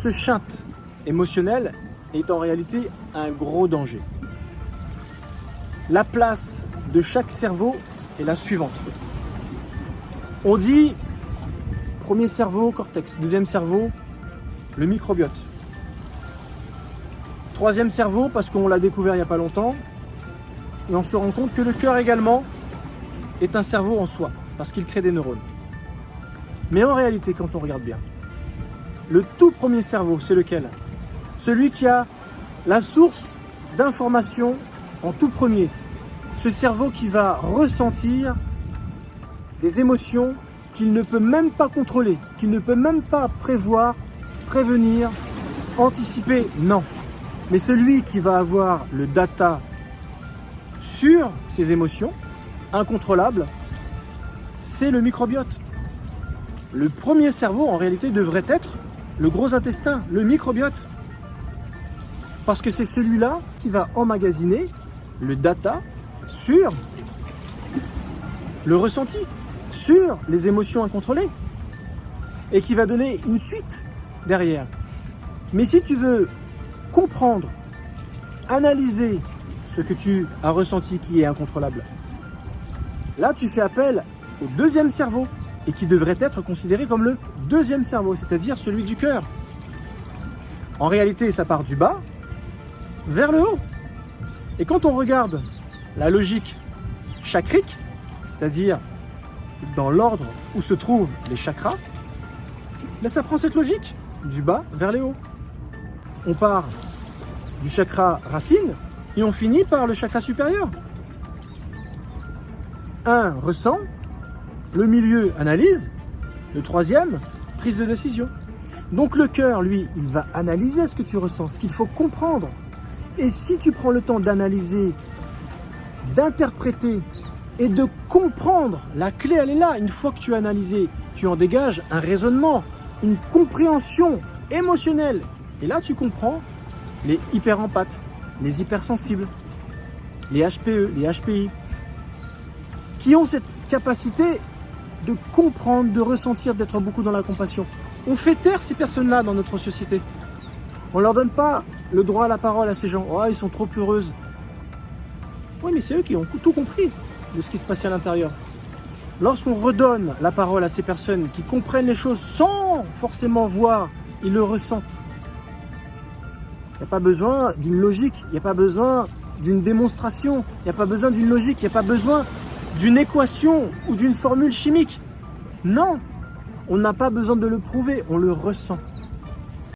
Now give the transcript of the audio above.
ce shunt émotionnel est en réalité un gros danger. La place de chaque cerveau est la suivante. On dit premier cerveau, cortex, deuxième cerveau, le microbiote. Troisième cerveau, parce qu'on l'a découvert il n'y a pas longtemps, et on se rend compte que le cœur également est un cerveau en soi, parce qu'il crée des neurones. Mais en réalité, quand on regarde bien, le tout premier cerveau, c'est lequel? Celui qui a la source d'information en tout premier. Ce cerveau qui va ressentir des émotions qu'il ne peut même pas contrôler, qu'il ne peut même pas prévoir, prévenir, anticiper, non. Mais celui qui va avoir le data sur ces émotions, incontrôlables, c'est le microbiote. Le premier cerveau, en réalité, devrait être le gros intestin, le microbiote. Parce que c'est celui-là qui va emmagasiner le data sur le ressenti, sur les émotions incontrôlées, et qui va donner une suite derrière. Mais si tu veux comprendre, analyser ce que tu as ressenti qui est incontrôlable, là tu fais appel au deuxième cerveau, et qui devrait être considéré comme le deuxième cerveau, c'est-à-dire celui du cœur. En réalité, ça part du bas vers le haut. Et quand on regarde la logique chakrique, c'est-à-dire dans l'ordre où se trouvent les chakras, ben ça prend cette logique, du bas vers les hauts. On part du chakra racine et on finit par le chakra supérieur. Un ressent, le milieu analyse, le troisième, prise de décision. Donc le cœur, lui, il va analyser ce que tu ressens, ce qu'il faut comprendre. Et si tu prends le temps d'analyser, d'interpréter et de comprendre, la clé, elle est là. Une fois que tu as analysé, tu en dégages un raisonnement, une compréhension émotionnelle. Et là, tu comprends les hyperempathes, les hypersensibles, les HPE, les HPI, qui ont cette capacité de comprendre, de ressentir, d'être beaucoup dans la compassion. On fait taire ces personnes-là dans notre société. On ne leur donne pas le droit à la parole à ces gens. Oh, ils sont trop heureuses. Oui, mais c'est eux qui ont tout compris de ce qui se passait à l'intérieur. Lorsqu'on redonne la parole à ces personnes qui comprennent les choses sans forcément voir, ils le ressentent. Il n'y a pas besoin d'une logique, il n'y a pas besoin d'une démonstration, il n'y a pas besoin d'une logique, il n'y a pas besoin d'une équation ou d'une formule chimique. Non, on n'a pas besoin de le prouver, on le ressent.